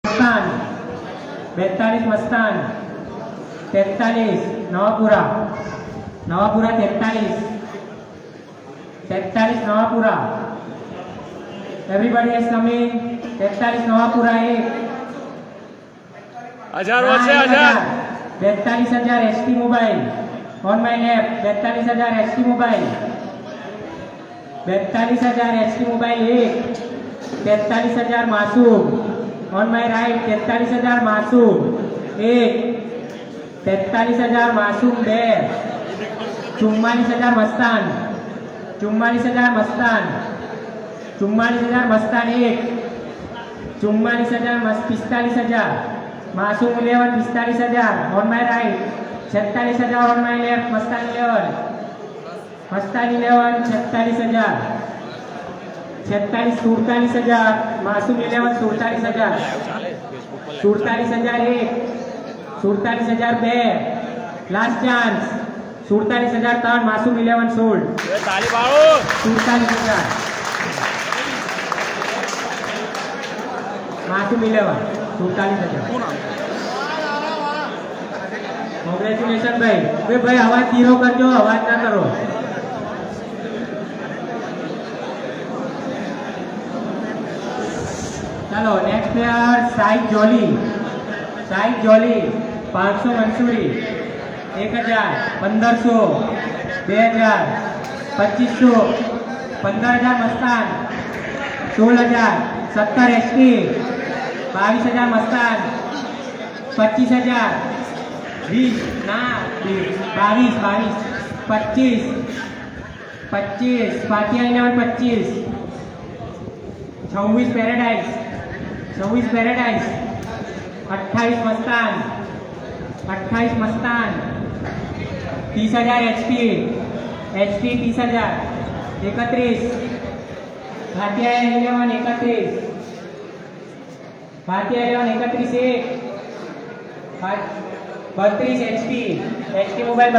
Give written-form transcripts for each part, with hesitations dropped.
Mastan 42 Mastan 43 Navapura 43 Navapura everybody is coming 43 Navapura 42,000 HT mobile on my left 42,000 HT mobile 42,000 HT mobile 43,000 मासूम on my right 43,000 मासूम 43,000 मासूम 44,000 मस्तान 44,000 मस्तान 44,000 मस्तान 44,000 45,000 मासूम 11 45,000 on my right 46,000 on my left Mastan 11 46,000 47,000 मासूम 11 47,000 47,000 last chance 47,000 मासूम 11 sold 47,000 मासूम 11 47,000 congratulation ભાઈ ભાઈ અવાજ ધીરો કરજો અવાજ ના કરો चलो नेक्स्ट प्लेयर साइड जोली 500 मंसूरी 1,000 1500 2,000 2500 15,000 मस्तान 16,000 70 एचटी 22,000 मस्तान 25,000 20 ना 22 25 फातिया 11 25 26 paradise 28 Mastan 30,000 HT 30,000 31 Fatiya 11 31 32 HT mobile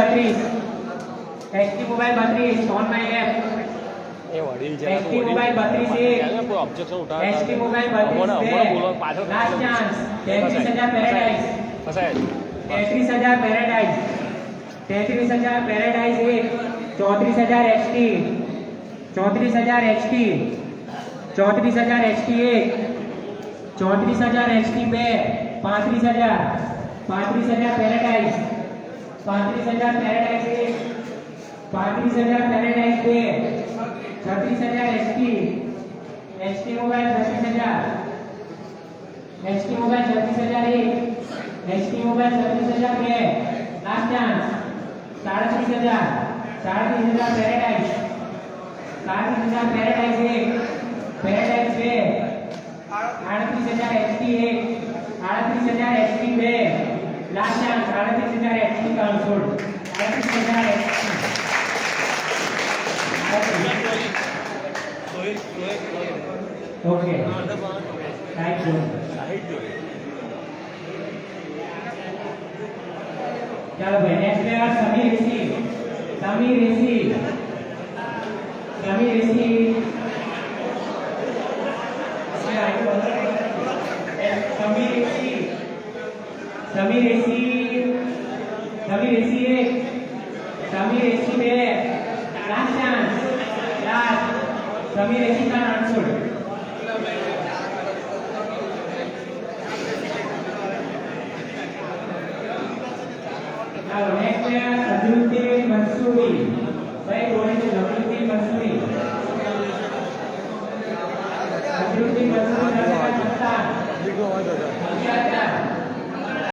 32 on my left HT mobile 32 HT mobile 32 last chance 33,000 paradise 33,000 paradise 34,000 HT 34,000 HT 34,000 HT 34,000 HT 35,000 paradise 35,000 paradise 35,000 Paradise 36,000 HT mobile 36,000 HT mobile 36,000 HT mobile 36,000 last chance 37,000 Paradise 37,000 Paradise 38,000 HT 38,000 HT last chance 38,000 HT console 38,000 HT okay thank you चलो भाई next player Sameer Rishi Sameer Rishi में last chance Sameer Rishi का answer next player Azharuddin Mansuri भाई बोलेंगे अजरुद्दीन मंसूरी 10,000 मस्तान